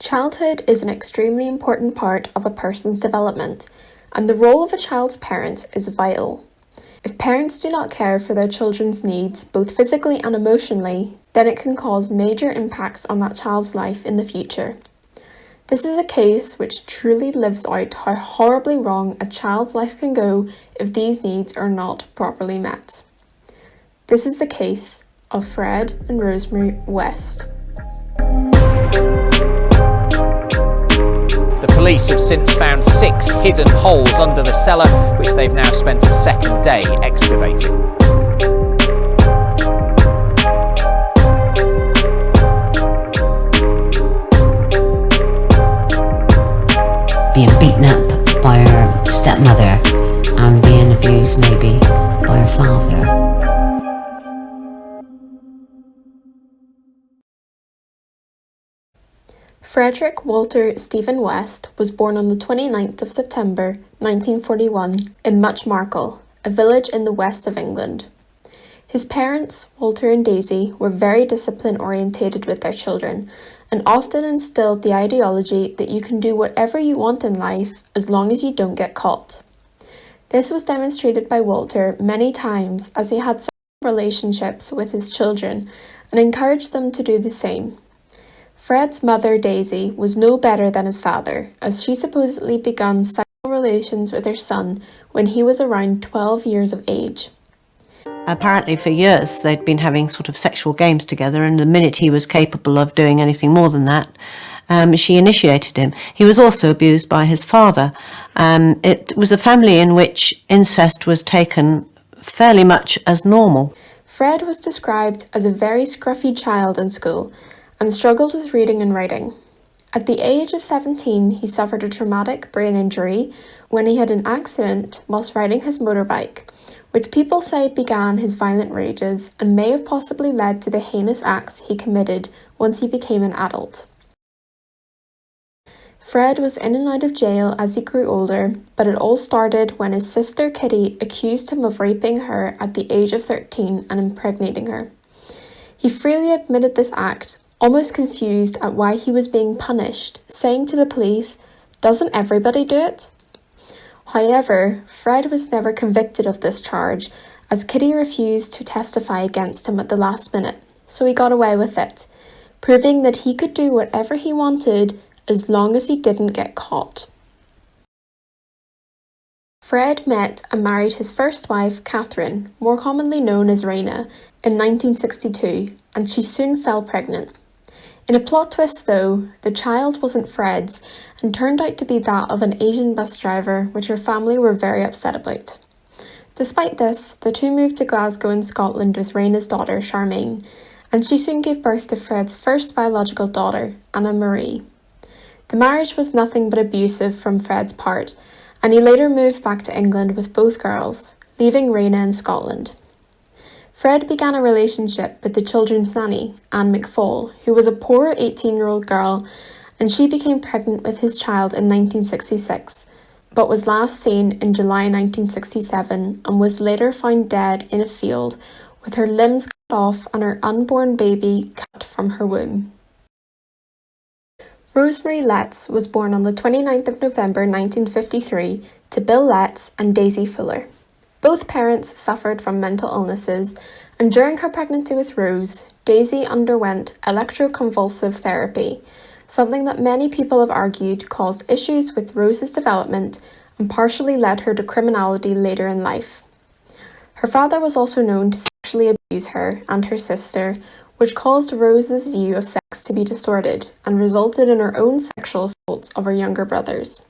Childhood is an extremely important part of a person's development, and the role of a child's parent is vital. If parents do not care for their children's needs, both physically and emotionally, then it can cause major impacts on that child's life in the future. This is a case which truly lives out how horribly wrong a child's life can go if these needs are not properly met. This is the case of Fred and Rosemary West. The police have since found 6 hidden holes under the cellar, which they've now spent a second day excavating. Being beaten up by her stepmother and being abused maybe by her father. Frederick Walter Stephen West was born on the 29th of September 1941 in Muchmarcle, a village in the west of England. His parents, Walter and Daisy, were very discipline-orientated with their children and often instilled the ideology that you can do whatever you want in life as long as you don't get caught. This was demonstrated by Walter many times as he had several relationships with his children and encouraged them to do the same. Fred's mother, Daisy, was no better than his father, as she supposedly began sexual relations with her son when he was around 12 years of age. Apparently for years they'd been having sort of sexual games together, and the minute he was capable of doing anything more than that, she initiated him. He was also abused by his father. It was a family in which incest was taken fairly much as normal. Fred was described as a very scruffy child in school and struggled with reading and writing. At the age of 17, he suffered a traumatic brain injury when he had an accident whilst riding his motorbike, which people say began his violent rages and may have possibly led to the heinous acts he committed once he became an adult. Fred was in and out of jail as he grew older, but it all started when his sister Kitty accused him of raping her at the age of 13 and impregnating her. He freely admitted this act, almost confused at why he was being punished, saying to the police, "Doesn't everybody do it?" However, Fred was never convicted of this charge, as Kitty refused to testify against him at the last minute, so he got away with it, proving that he could do whatever he wanted as long as he didn't get caught. Fred met and married his first wife, Catherine, more commonly known as Raina, in 1962, and she soon fell pregnant. In a plot twist though, the child wasn't Fred's and turned out to be that of an Asian bus driver, which her family were very upset about. Despite this, the two moved to Glasgow in Scotland with Raina's daughter, Charmaine, and she soon gave birth to Fred's first biological daughter, Anna Marie. The marriage was nothing but abusive from Fred's part, and he later moved back to England with both girls, leaving Raina in Scotland. Fred began a relationship with the children's nanny, Anne McFall, who was a poor 18-year-old girl, and she became pregnant with his child in 1966, but was last seen in July 1967 and was later found dead in a field with her limbs cut off and her unborn baby cut from her womb. Rosemary Letts was born on the 29th of November 1953 to Bill Letts and Daisy Fuller. Both parents suffered from mental illnesses, and during her pregnancy with Rose, Daisy underwent electroconvulsive therapy, something that many people have argued caused issues with Rose's development and partially led her to criminality later in life. Her father was also known to sexually abuse her and her sister, which caused Rose's view of sex to be distorted and resulted in her own sexual assaults of her younger brothers.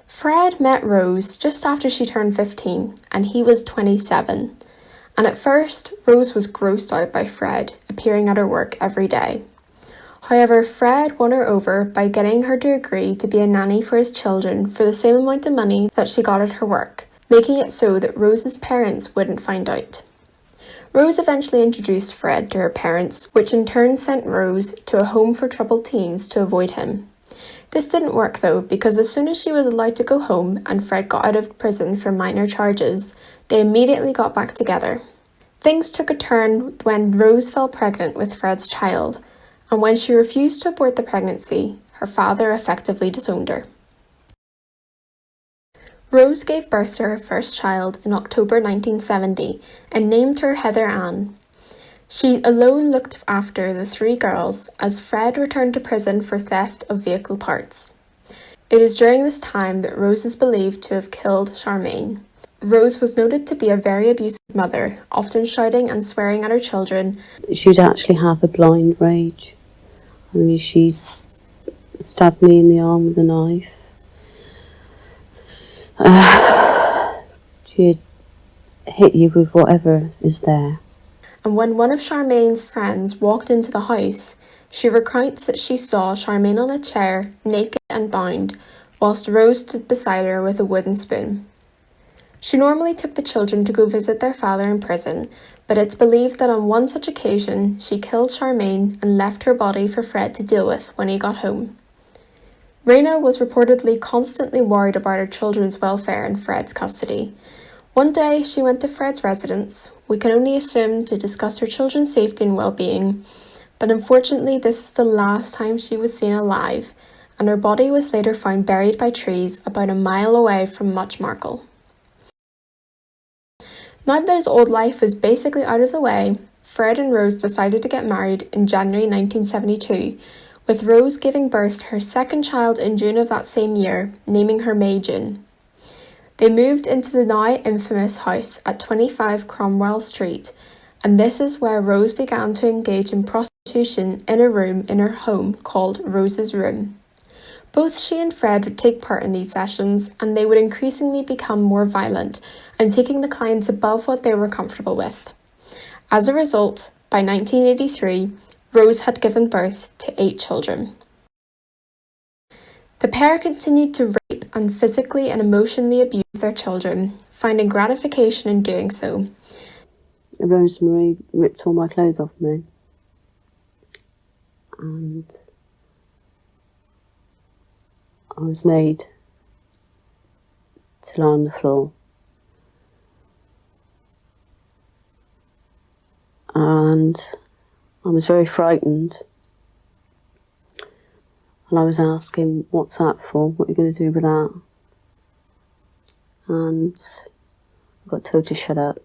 Fred met Rose just after she turned 15, and he was 27. And at first, Rose was grossed out by Fred, appearing at her work every day. However, Fred won her over by getting her to agree to be a nanny for his children for the same amount of money that she got at her work, making it so that Rose's parents wouldn't find out. Rose eventually introduced Fred to her parents, which in turn sent Rose to a home for troubled teens to avoid him. This didn't work though, because as soon as she was allowed to go home and Fred got out of prison for minor charges, they immediately got back together. Things took a turn when Rose fell pregnant with Fred's child, and when she refused to abort the pregnancy, her father effectively disowned her. Rose gave birth to her first child in October 1970 and named her Heather Ann. She alone looked after the three girls as Fred returned to prison for theft of vehicle parts. It is during this time that Rose is believed to have killed Charmaine. Rose was noted to be a very abusive mother, often shouting and swearing at her children. She would actually have a blind rage. I mean, she's stabbed me in the arm with a knife. She'd hit you with whatever is there. And when one of Charmaine's friends walked into the house, she recounts that she saw Charmaine on a chair, naked and bound, whilst Rose stood beside her with a wooden spoon. She normally took the children to go visit their father in prison, but it's believed that on one such occasion she killed Charmaine and left her body for Fred to deal with when he got home. Raina was reportedly constantly worried about her children's welfare in Fred's custody. One day she went to Fred's residence, we can only assume to discuss her children's safety and well-being, but unfortunately this is the last time she was seen alive, and her body was later found buried by trees about a mile away from Muchmarkel. Now that his old life was basically out of the way, Fred and Rose decided to get married in January 1972, with Rose giving birth to her second child in June of that same year, naming her May June. They moved into the now infamous house at 25 Cromwell Street, and this is where Rose began to engage in prostitution in a room in her home called Rose's Room. Both she and Fred would take part in these sessions, and they would increasingly become more violent and taking the clients above what they were comfortable with. As a result, by 1983, Rose had given birth to 8 children. The pair continued to rape and physically and emotionally abuse their children, finding gratification in doing so. Rosemary ripped all my clothes off me. And I was made to lie on the floor. And I was very frightened. And I was asking, what's that for? What are you going to do with that? And I got told to shut up.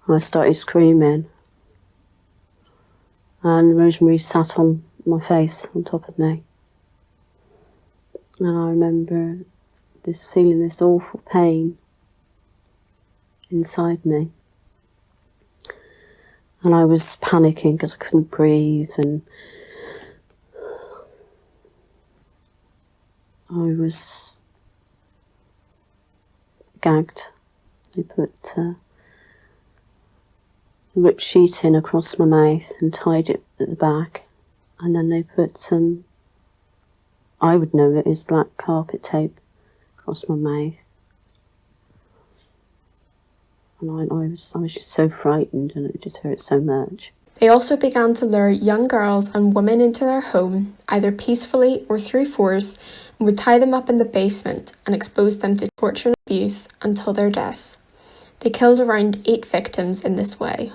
And I started screaming. And Rosemary sat on my face, on top of me. And I remember feeling this awful pain inside me. And I was panicking because I couldn't breathe, and I was gagged. They put a ripped sheet in across my mouth and tied it at the back, and then they put some, I would know it is black carpet tape across my mouth. And I was just so frightened, and it just hurt so much. They also began to lure young girls and women into their home, either peacefully or through force, and would tie them up in the basement and expose them to torture and abuse until their death. They killed around 8 victims in this way.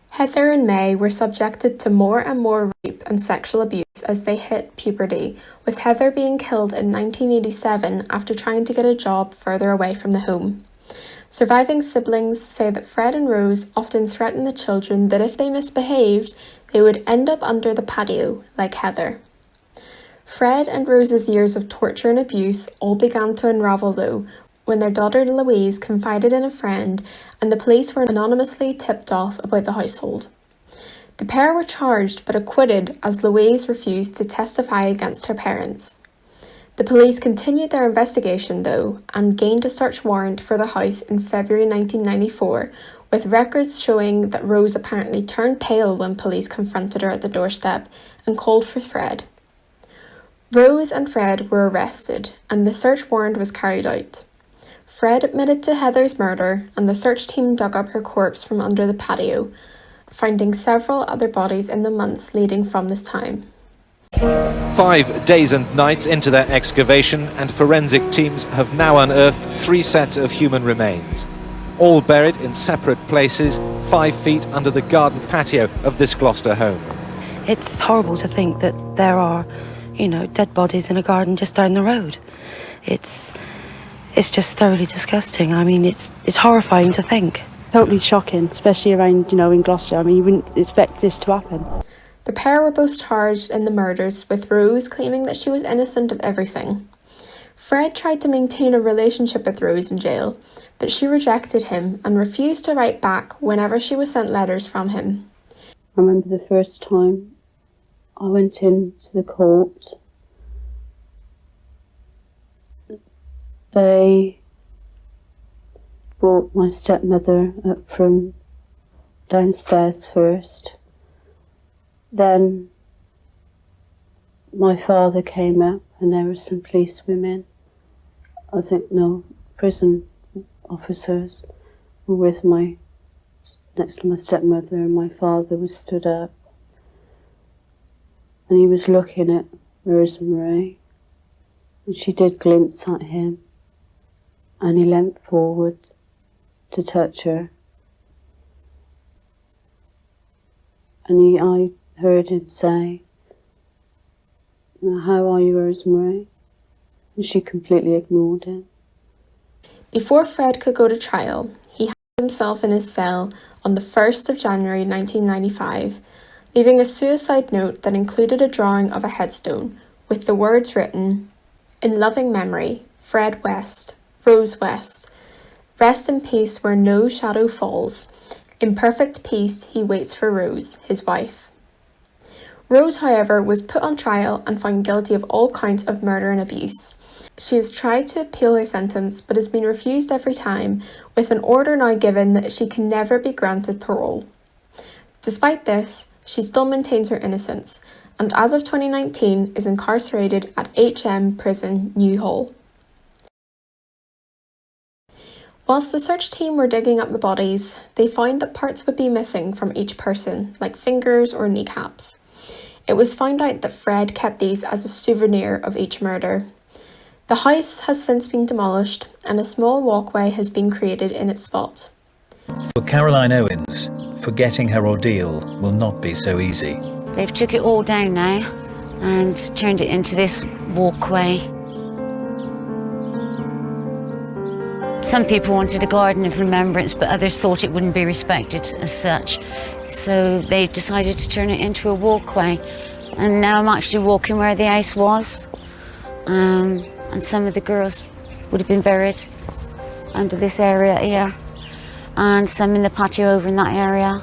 Heather and May were subjected to more and more rape and sexual abuse as they hit puberty, with Heather being killed in 1987 after trying to get a job further away from the home. Surviving siblings say that Fred and Rose often threatened the children that if they misbehaved, they would end up under the patio, like Heather. Fred and Rose's years of torture and abuse all began to unravel though, when their daughter Louise confided in a friend and the police were anonymously tipped off about the household. The pair were charged but acquitted as Louise refused to testify against her parents. The police continued their investigation though and gained a search warrant for the house in February 1994, with records showing that Rose apparently turned pale when police confronted her at the doorstep and called for Fred. Rose and Fred were arrested and the search warrant was carried out. Fred admitted to Heather's murder and the search team dug up her corpse from under the patio, finding several other bodies in the months leading from this time. 5 days and nights into their excavation, and forensic teams have now unearthed 3 sets of human remains. all buried in separate places, 5 feet under the garden patio of this Gloucester home. It's horrible to think that there are, dead bodies in a garden just down the road. It's just thoroughly disgusting. I mean, it's horrifying to think. Totally shocking, especially around, in Gloucester. I mean, you wouldn't expect this to happen. The pair were both charged in the murders, with Rose claiming that she was innocent of everything. Fred tried to maintain a relationship with Rose in jail, but she rejected him and refused to write back whenever she was sent letters from him. I remember the first time I went into the court. They brought my stepmother up from downstairs first. Then my father came up and there were some policewomen, prison officers were with next to my stepmother, and my father was stood up and he was looking at Rosemary and she did glimpse at him and he leant forward to touch her. And I heard him say, "How are you, Rosemary?" And she completely ignored him. Before Fred could go to trial, he hanged himself in his cell on the 1st of January 1995, leaving a suicide note that included a drawing of a headstone with the words written, "In loving memory, Fred West, Rose West. Rest in peace where no shadow falls. In perfect peace he waits for Rose, his wife." Rose, however, was put on trial and found guilty of all counts of murder and abuse. She has tried to appeal her sentence but has been refused every time, with an order now given that she can never be granted parole. Despite this, she still maintains her innocence and as of 2019 is incarcerated at HM Prison, Newhall. Whilst the search team were digging up the bodies, they found that parts would be missing from each person, like fingers or kneecaps. It was found out that Fred kept these as a souvenir of each murder. The house has since been demolished and a small walkway has been created in its spot. For Caroline Owens, forgetting her ordeal will not be so easy. They've took it all down now and turned it into this walkway. Some people wanted a garden of remembrance, but others thought it wouldn't be respected as such. So they decided to turn it into a walkway. And now I'm actually walking where the house was. And some of the girls would have been buried under this area here. And some in the patio over in that area.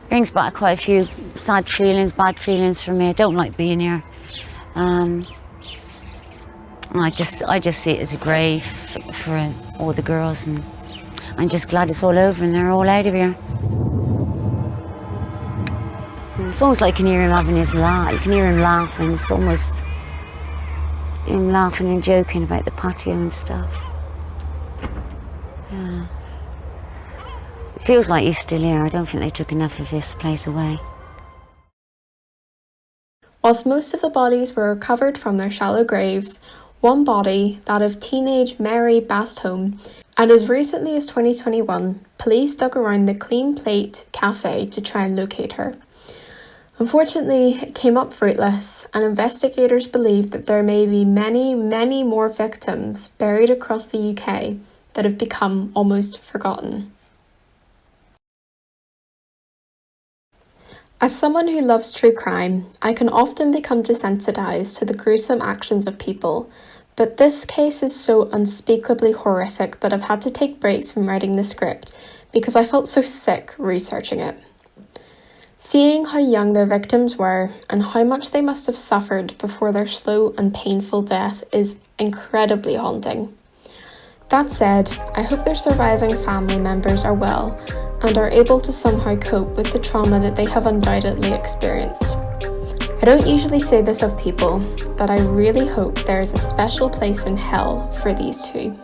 Brings back quite a few sad feelings, bad feelings for me. I don't like being here. I just see it as a grave for all the girls, and I'm just glad it's all over and they're all out of here. It's almost like you can hear him having his laugh. You can hear him laughing. It's almost him laughing and joking about the patio and stuff. Yeah. It feels like he's still here. I don't think they took enough of this place away. Whilst most of the bodies were recovered from their shallow graves, one body, that of teenage Mary Bastholm, and as recently as 2021, police dug around the Clean Plate cafe to try and locate her. Unfortunately, it came up fruitless, and investigators believe that there may be many, many more victims buried across the UK that have become almost forgotten. As someone who loves true crime, I can often become desensitized to the gruesome actions of people, but this case is so unspeakably horrific that I've had to take breaks from writing the script because I felt so sick researching it. Seeing how young their victims were and how much they must have suffered before their slow and painful death is incredibly haunting. That said, I hope their surviving family members are well and are able to somehow cope with the trauma that they have undoubtedly experienced. I don't usually say this of people, but I really hope there is a special place in hell for these two.